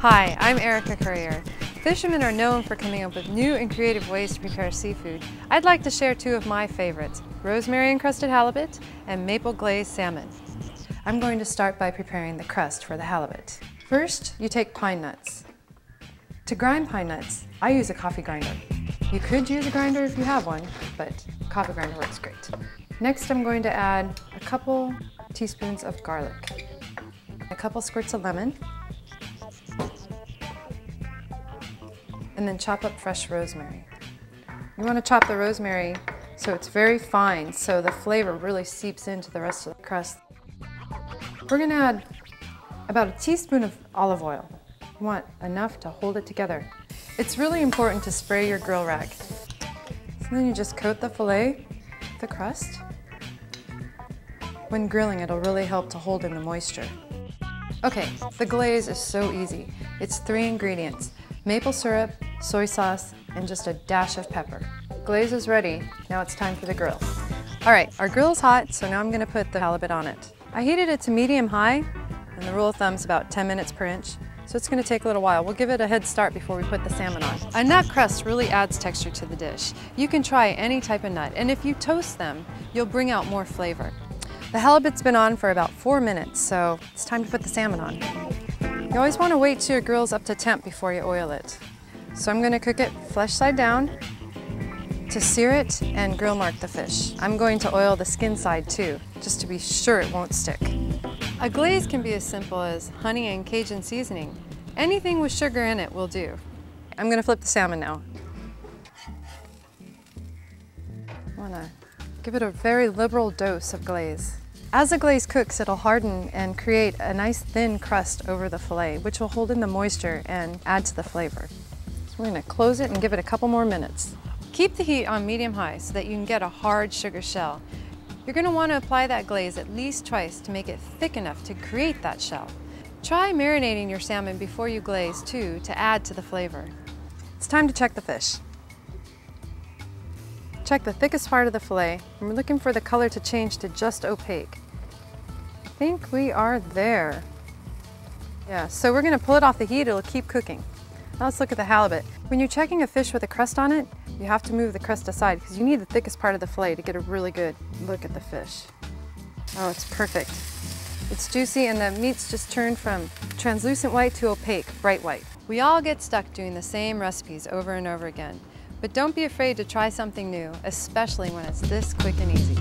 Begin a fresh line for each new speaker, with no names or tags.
Hi, I'm Erica Courier. Fishermen are known for coming up with new and creative ways to prepare seafood. I'd like to share two of my favorites, rosemary encrusted halibut and maple glazed salmon. I'm going to start by preparing the crust for the halibut. First, you take pine nuts. To grind pine nuts, I use a coffee grinder. You could use a grinder if you have one, but a coffee grinder works great. Next, I'm going to add a couple teaspoons of garlic, a couple squirts of lemon, and then chop up fresh rosemary. You want to chop the rosemary so it's very fine, so the flavor really seeps into the rest of the crust. We're going to add about a teaspoon of olive oil. You want enough to hold it together. It's really important to spray your grill rack. So then you just coat the filet with the crust. When grilling, it'll really help to hold in the moisture. Okay, the glaze is so easy. It's 3 ingredients: maple syrup, soy sauce, and just a dash of pepper. Glaze is ready. Now it's time for the grill. All right, our grill is hot, so now I'm going to put the halibut on it. I heated it to medium-high, and the rule of thumb is about 10 minutes per inch, so it's going to take a little while. We'll give it a head start before we put the salmon on. A nut crust really adds texture to the dish. You can try any type of nut, and if you toast them, you'll bring out more flavor. The halibut's been on for about 4 minutes, so it's time to put the salmon on. You always want to wait till your grill's up to temp before you oil it. So I'm going to cook it flesh side down to sear it and grill mark the fish. I'm going to oil the skin side too, just to be sure it won't stick. A glaze can be as simple as honey and Cajun seasoning. Anything with sugar in it will do. I'm going to flip the salmon now. I want to give it a very liberal dose of glaze. As the glaze cooks, it'll harden and create a nice thin crust over the filet, which will hold in the moisture and add to the flavor. So we're going to close it and give it a couple more minutes. Keep the heat on medium-high so that you can get a hard sugar shell. You're going to want to apply that glaze at least twice to make it thick enough to create that shell. Try marinating your salmon before you glaze too to add to the flavor. It's time to check the fish. Check the thickest part of the fillet, and we're looking for the color to change to just opaque. I think we are there. Yeah, so we're going to pull it off the heat. It'll keep cooking. Now let's look at the halibut. When you're checking a fish with a crust on it, you have to move the crust aside because you need the thickest part of the fillet to get a really good look at the fish. Oh, it's perfect. It's juicy and the meat's just turned from translucent white to opaque, bright white. We all get stuck doing the same recipes over and over again. But don't be afraid to try something new, especially when it's this quick and easy.